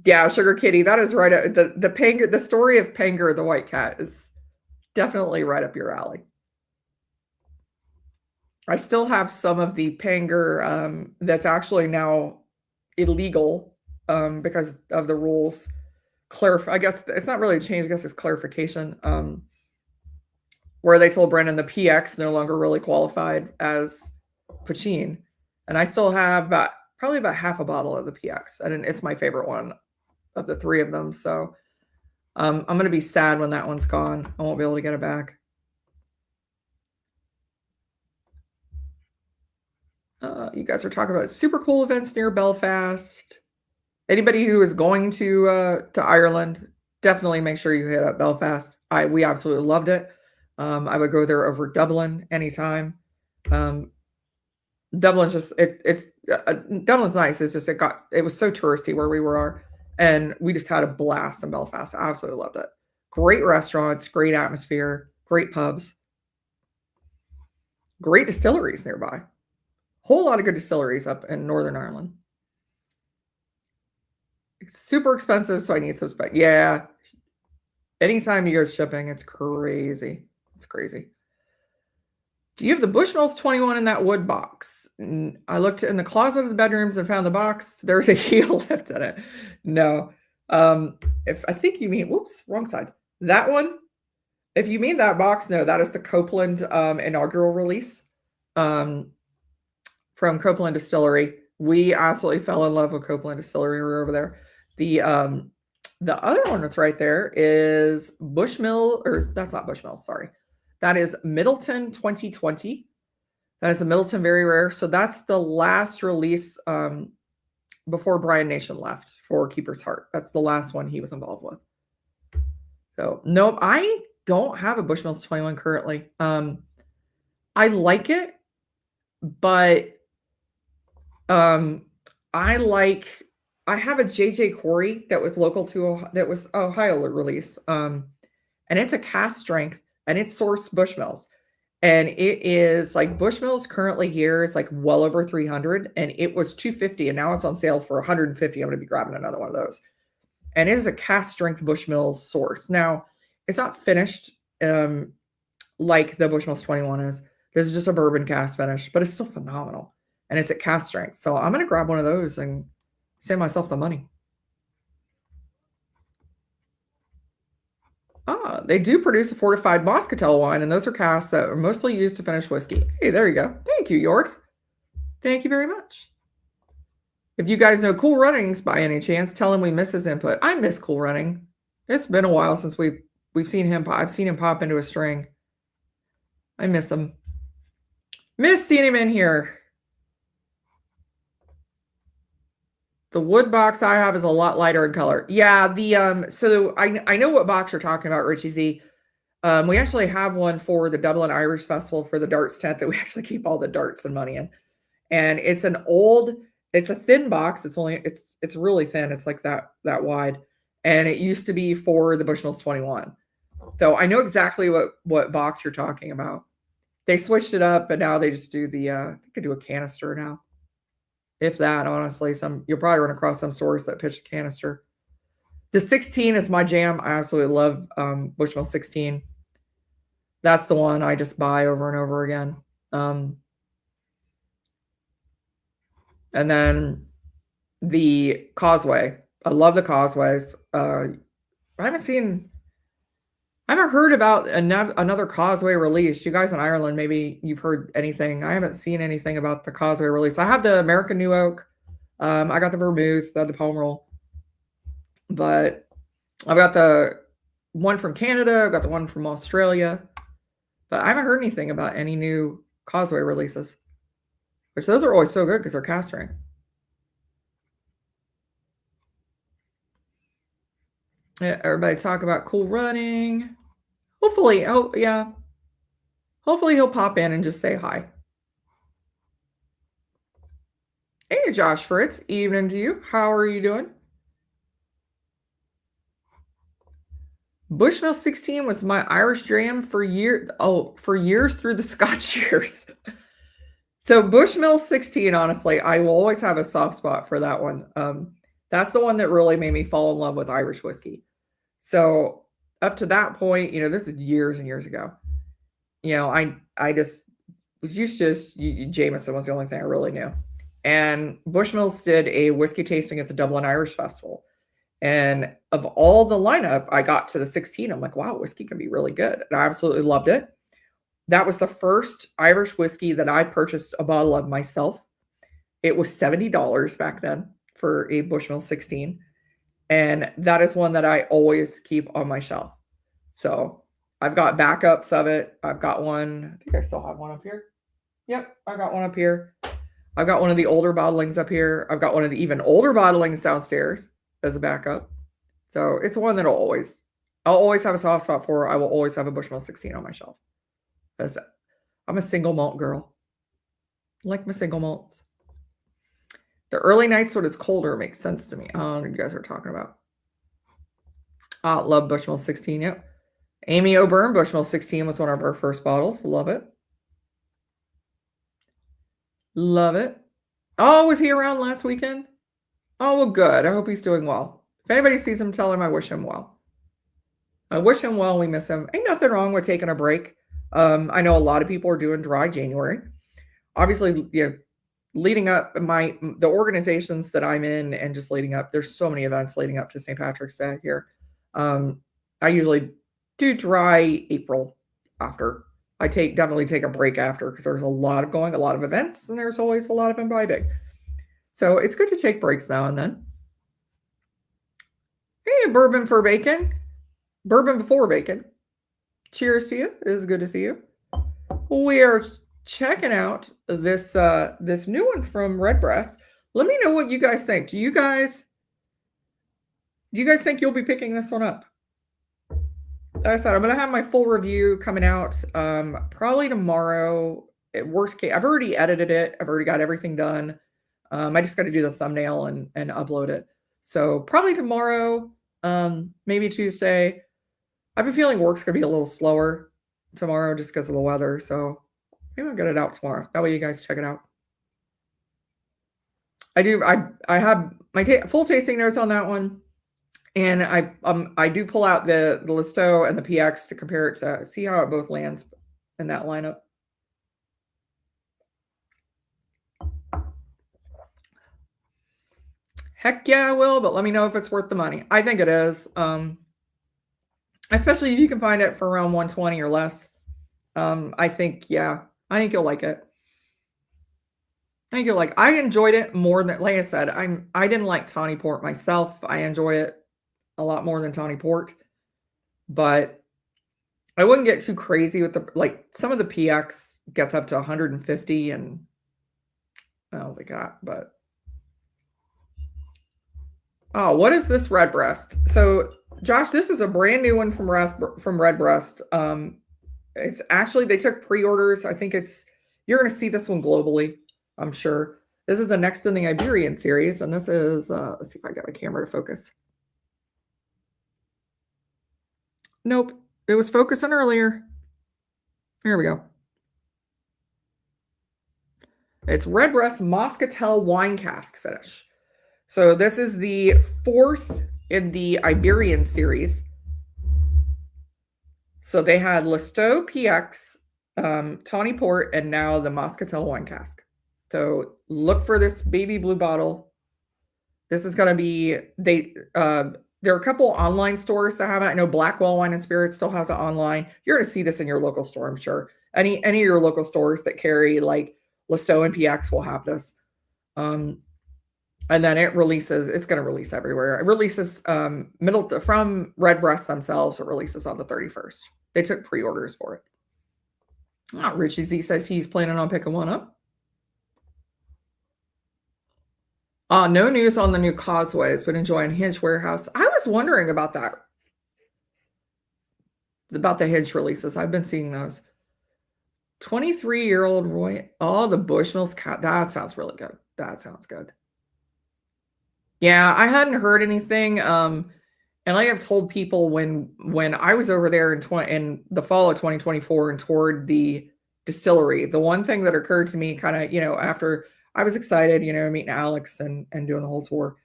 Yeah, Sugar Kitty, that is right. The Panger, the story of Panger the white cat is definitely right up your alley. I still have some of the Panger that's actually now illegal because of the rules. I guess it's not really a change. I guess it's clarification. Where they told Brendan the PX no longer really qualified as Pachin. And I still have probably about half a bottle of the PX. And it's my favorite one of the 3 of them. So I'm going to be sad when that one's gone. I won't be able to get it back. You guys are talking about super cool events near Belfast. Anybody who is going to Ireland, definitely make sure you hit up Belfast. We absolutely loved it. I would go there over Dublin anytime. Dublin's just Dublin's nice. It's just it was so touristy where we were, and we just had a blast in Belfast. I absolutely loved it. Great restaurants, great atmosphere, great pubs, great distilleries nearby. Whole lot of good distilleries up in Northern Ireland. It's super expensive, so I need some space. Yeah. Anytime you go shipping, it's crazy. It's crazy. Do you have the Bushmills 21 in that wood box? I looked in the closet of the bedrooms and found the box. There's a heel lift in it. No. If I think you mean, whoops, wrong side. That one. If you mean that box, no, that is the Copeland inaugural release. From Copeland Distillery. We absolutely fell in love with Copeland Distillery. We were over there. The other one that's right there is Bushmill, or that's not Bushmill, sorry. That is Middleton 2020. That is a Middleton Very Rare. So that's the last release before Brian Nation left for Keeper's Heart. That's the last one he was involved with. So nope, I don't have a Bushmills 21 currently. I like it, but I have a JJ Corey that was local to that was Ohio release. And it's a cast strength and it's sourced Bushmills. And it is like Bushmills currently here is like well over 300 and it was 250 and now it's on sale for 150. I'm going to be grabbing another one of those. And it is a cast strength Bushmills source. Now, it's not finished like the Bushmills 21 is. This is just a bourbon cast finish, but it's still phenomenal. And it's at cast strength. So I'm going to grab one of those and save myself the money. They do produce a fortified Moscatel wine, and those are casks that are mostly used to finish whiskey. Hey, there you go. Thank you, Yorks. Thank you very much. If you guys know Cool Runnings by any chance, tell him we miss his input. I miss Cool Running. It's been a while since we've seen him. I've seen him pop into a string. I miss him. Miss seeing him in here. The wood box I have is a lot lighter in color. Yeah, the so I know what box you're talking about, Richie Z. We actually have one for the Dublin Irish Festival for the darts tent that we actually keep all the darts and money in. And it's a thin box. It's really thin. It's like that wide. And it used to be for the Bushmills 21. So I know exactly what box you're talking about. They switched it up, but now they just do the they could do a canister now. If that, honestly, you'll probably run across some stores that pitch a canister. The 16 is my jam. I absolutely love Bushmill 16. That's the one I just buy over and over again. And then the Causeway. I love the Causeways. I haven't heard about another Causeway release. You guys in Ireland, maybe you've heard anything. I haven't seen anything about the Causeway release. I have the American New Oak. I got the Vermouth, the Pomerol. But I've got the one from Canada. I've got the one from Australia. But I haven't heard anything about any new Causeway releases. Which those are always so good because they're cast strength. Yeah, everybody talk about Cool Running. Hopefully, yeah. Hopefully he'll pop in and just say hi. Hey, Josh Fritz. Evening to you. How are you doing? Bushmill 16 was my Irish jam for years through the Scotch years. So Bushmill 16, honestly, I will always have a soft spot for that one. That's the one that really made me fall in love with Irish whiskey. So up to that point, this is years and years ago. I just was used to Jameson was the only thing I really knew. And Bushmills did a whiskey tasting at the Dublin Irish Festival. And of all the lineup, I got to the 16. I'm like, wow, whiskey can be really good. And I absolutely loved it. That was the first Irish whiskey that I purchased a bottle of myself. It was $70 back then for a Bushmill 16. And that is one that I always keep on my shelf. So I've got backups of it. I've got one. I think I still have one up here. Yep, I got one up here. I've got one of the older bottlings up here. I've got one of the even older bottlings downstairs as a backup. So it's one that I'll always have a soft spot for. I will always have a Bushmill 16 on my shelf. Because I'm a single malt girl. I like my single malts. The early nights when it's colder makes sense to me. I don't know what you guys are talking about. I love Bushmill 16, yep. Amy O'Byrne, Bushmill 16 was one of our first bottles. Love it. Love it. Oh, was he around last weekend? Oh, well, good. I hope he's doing well. If anybody sees him, tell him I wish him well. I wish him well. We miss him. Ain't nothing wrong with taking a break. I know a lot of people are doing dry January. Obviously, leading up the organizations that I'm in and just leading up, there's so many events leading up to St. Patrick's Day here. I usually do dry April after. I definitely take a break after because there's a lot of events, and there's always a lot of imbibing. So it's good to take breaks now and then. Hey, bourbon for bacon. Bourbon before bacon. Cheers to you. It is good to see you. We are checking out this new one from Redbreast. Let me know what you guys think. Do you guys think you'll be picking this one up? Like I said, I'm going to have my full review coming out probably tomorrow. At worst case, I've already edited it. I've already got everything done. I just got to do the thumbnail and upload it. So probably tomorrow, maybe Tuesday. I have a feeling work's going to be a little slower tomorrow just because of the weather. So maybe I'll get it out tomorrow. That way you guys check it out. I have my full tasting notes on that one. And I do pull out the Listo and the PX to compare it to see how it both lands in that lineup. Heck yeah, I will, but let me know if it's worth the money. I think it is. Especially if you can find it for around 120 or less. I think you'll like it. I enjoyed it more than, like I said, I didn't like Tawny Port myself. I enjoy it a lot more than Tawny Port, but I wouldn't get too crazy with some of the PX gets up to 150 and oh my God, but oh, what is this Redbreast? So Josh, this is a brand new one from Redbreast. It's actually, they took pre-orders. I think you're going to see this one globally. I'm sure. This is the next in the Iberian series, and this is, let's see if I got my camera to focus. Nope, it was focusing earlier. Here we go. It's Redbreast Moscatel wine cask finish. So this is the 4th in the Iberian series. So they had Lestau PX, Tawny Port, and now the Moscatel wine cask. So look for this baby blue bottle. This is going to be, there are a couple online stores that have it. I know Blackwell Wine and Spirits still has it online. You're going to see this in your local store, I'm sure. Any of your local stores that carry like Lestau and PX will have this. And then it releases, it's going to release everywhere. It releases from Redbreast themselves. It releases on the 31st. They took pre-orders for it. Richie Z says he's planning on picking one up. No news on the new Causeways, but enjoying Hinge Warehouse. I was wondering about that. About the Hinge releases. I've been seeing those. 23-year-old Roy. Oh, the Bushmills cat. That sounds really good. That sounds good. Yeah, I hadn't heard anything. And like I've told people when I was over there in the fall of 2024 and toured the distillery, the one thing that occurred to me kind of, after I was excited, meeting Alex and doing the whole tour.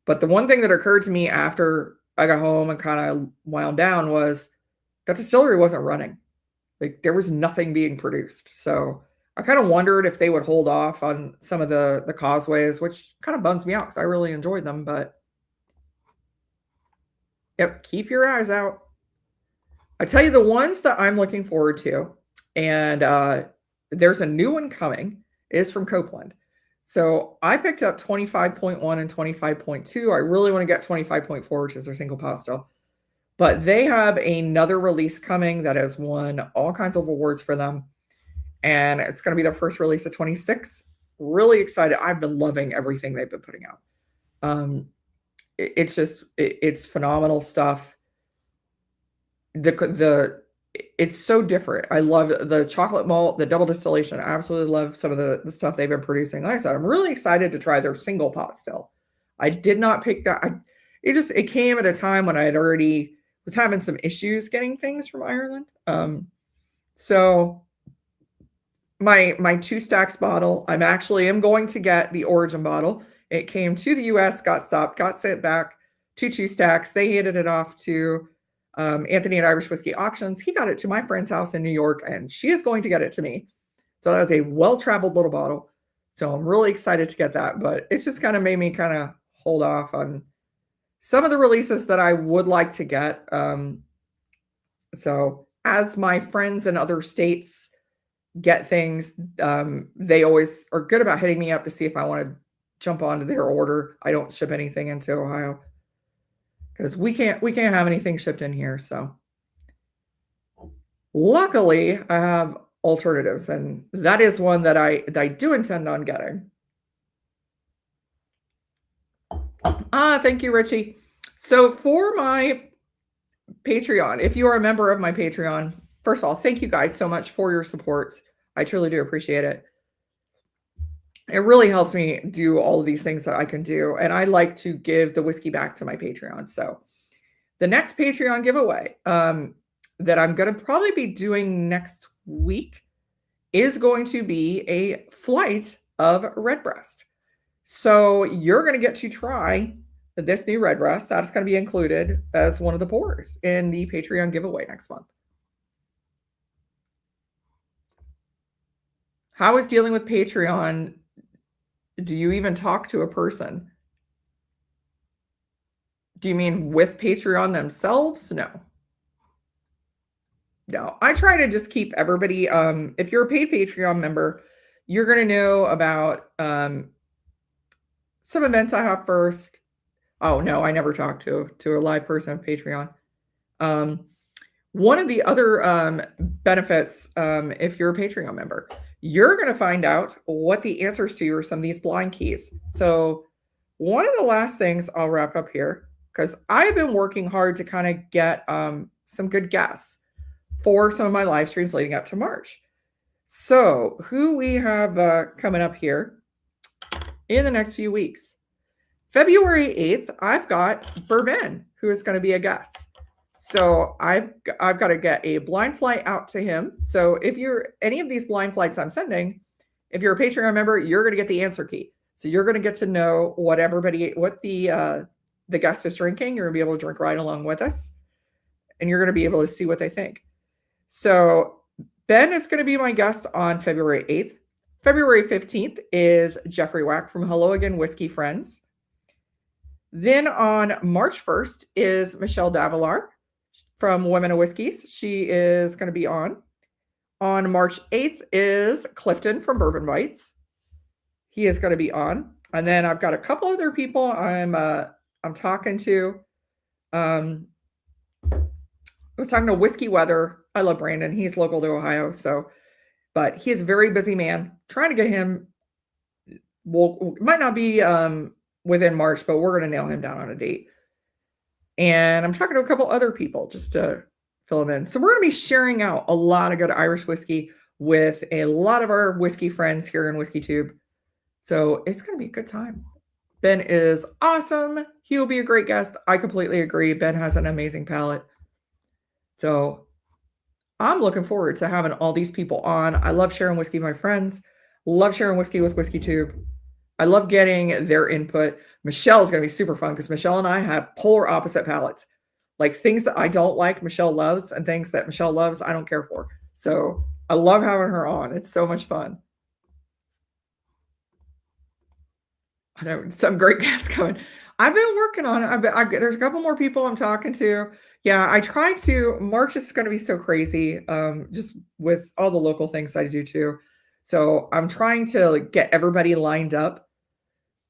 But the one thing that occurred to me after I got home and kind of wound down was that distillery wasn't running. Like there was nothing being produced. So I kind of wondered if they would hold off on some of the Causeways, which kind of bums me out because I really enjoyed them. But yep, keep your eyes out. I tell you, the ones that I'm looking forward to, and there's a new one coming, is from Copeland. So I picked up 25.1 and 25.2. I really want to get 25.4, which is their single pot still. But they have another release coming that has won all kinds of awards for them. And it's going to be their first release of 26. Really excited. I've been loving everything they've been putting out. It's phenomenal stuff. It's so different. I love the chocolate malt, the double distillation. I absolutely love some of the stuff they've been producing. Like I said, I'm really excited to try their single pot still. I did not pick that. It came at a time when I had already was having some issues getting things from Ireland. So my 2 stacks bottle, I'm going to get the origin bottle. It came to the US, got stopped, got sent back to 2 stacks. They handed it off to Anthony at Irish Whiskey Auctions. He got it to my friend's house in New York, and she is going to get it to me. So that was a well-traveled little bottle. So I'm really excited to get that, but it's just kind of made me kind of hold off on some of the releases that I would like to get. So as my friends in other states get things, they always are good about hitting me up to see if I want to jump onto their order. I don't ship anything into Ohio because we can't have anything shipped in here. So luckily I have alternatives, and that is one that I do intend on getting. Thank you, Richie. So for my Patreon, if you are a member of my Patreon, first of all, thank you guys so much for your support. I truly do appreciate it. It really helps me do all of these things that I can do. And I like to give the whiskey back to my Patreon. So the next Patreon giveaway that I'm going to probably be doing next week is going to be a flight of Redbreast. So you're going to get to try this new Redbreast. That's going to be included as one of the pours in the Patreon giveaway next month. How is dealing with Patreon? Do you even talk to a person? Do you mean with Patreon themselves? No. No, I try to just keep everybody. If you're a paid Patreon member, you're going to know about some events I have first. Oh, no, I never talk to a live person on Patreon. One of the other benefits, if you're a Patreon member, you're going to find out what the answers to are some of these blind keys. So one of the last things I'll wrap up here, because I've been working hard to kind of get some good guests for some of my live streams leading up to March. So, who we have coming up here in the next few weeks? February 8th, I've got Bourbon, who is going to be a guest. So I've got to get a blind flight out to him. So if you're any of these blind flights I'm sending, if you're a Patreon member, you're going to get the answer key. So you're going to get to know what the guest is drinking. You're going to be able to drink right along with us, and you're going to be able to see what they think. So Ben is going to be my guest on February 8th. February 15th is Jeffrey Wack from Hello Again Whiskey Friends. Then on March 1st is Michelle Davilar from Women of Whiskeys. She is going to be on. On March 8th is Clifton from Bourbon Bites. He is going to be on. And then I've got a couple other people I'm talking to. I was talking to Whiskey Weather. I love Brandon. He's local to Ohio, but he is a very busy man. Trying to get him. Well, might not be within March, but we're going to nail him down on a date. And I'm talking to a couple other people just to fill them in. So we're going to be sharing out a lot of good Irish whiskey with a lot of our whiskey friends here in WhiskeyTube. So it's going to be a good time. Ben is awesome. He will be a great guest. I completely agree. Ben has an amazing palate. So I'm looking forward to having all these people on. I love sharing whiskey with my friends. Love sharing whiskey with WhiskeyTube. I love getting their input. Michelle is going to be super fun because Michelle and I have polar opposite palates. Like things that I don't like, Michelle loves, and things that Michelle loves, I don't care for. So I love having her on. It's so much fun. I know some great guests coming. I've been working on it. There's a couple more people I'm talking to. Yeah, I try to. March is going to be so crazy, just with all the local things I do too. So I'm trying to get everybody lined up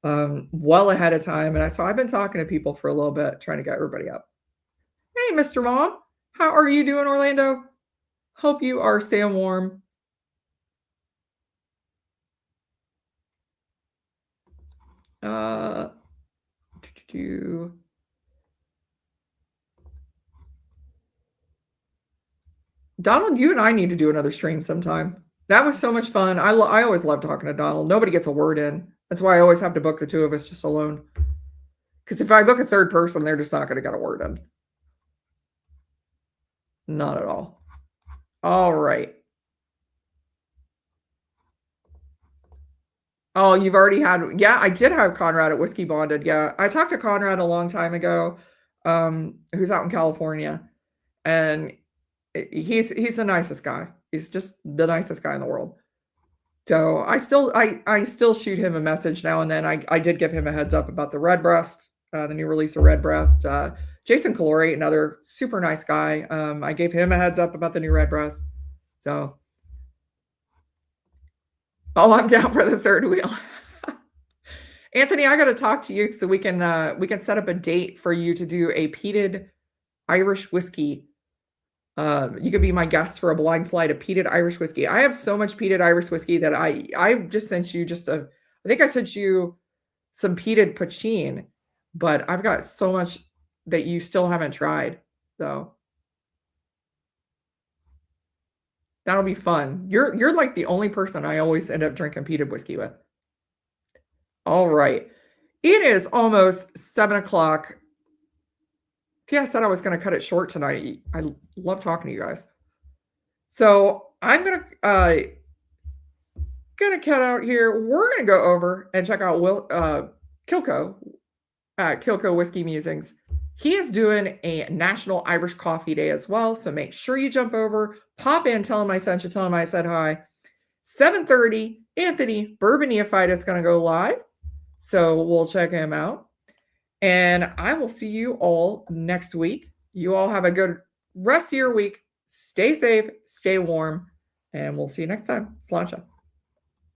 well ahead of time. And so I've been talking to people for a little bit, trying to get everybody up. Hey, Mr. Mom, how are you doing, Orlando? Hope you are staying warm. Donald, you and I need to do another stream sometime. That was so much fun. I always love talking to Donald. Nobody gets a word in. That's why I always have to book the two of us just alone. Because if I book a third person, they're just not going to get a word in. Not at all. All right. Oh, you've already had. Yeah, I did have Conrad at Whiskey Bonded. Yeah, I talked to Conrad a long time ago, who's out in California, and he's the nicest guy. He's just the nicest guy in the world. So I still shoot him a message now and then. I did give him a heads up about the Redbreast, the new release of Redbreast. Jason Calori, another super nice guy. I gave him a heads up about the new Redbreast. So, oh, I'm down for the third wheel. Anthony, I got to talk to you so we can set up a date for you to do a peated Irish whiskey. You could be my guest for a blind flight of peated Irish whiskey. I have so much peated Irish whiskey that I just sent you I think I sent you some peated poitín, but I've got so much that you still haven't tried. So that'll be fun. You're like the only person I always end up drinking peated whiskey with. All right. It is almost 7:00. Yeah, I said I was going to cut it short tonight. I love talking to you guys. So I'm going to cut out here. We're going to go over and check out Kilco at Kilco Whiskey Musings. He is doing a National Irish Coffee Day as well. So make sure you jump over, pop in, tell him I sent you, tell him I said hi. 7:30, Anthony Bourbon Neophyte is going to go live. So we'll check him out. And I will see you all next week. You all have a good rest of your week. Stay safe, stay warm, and we'll see you next time. Sláinte.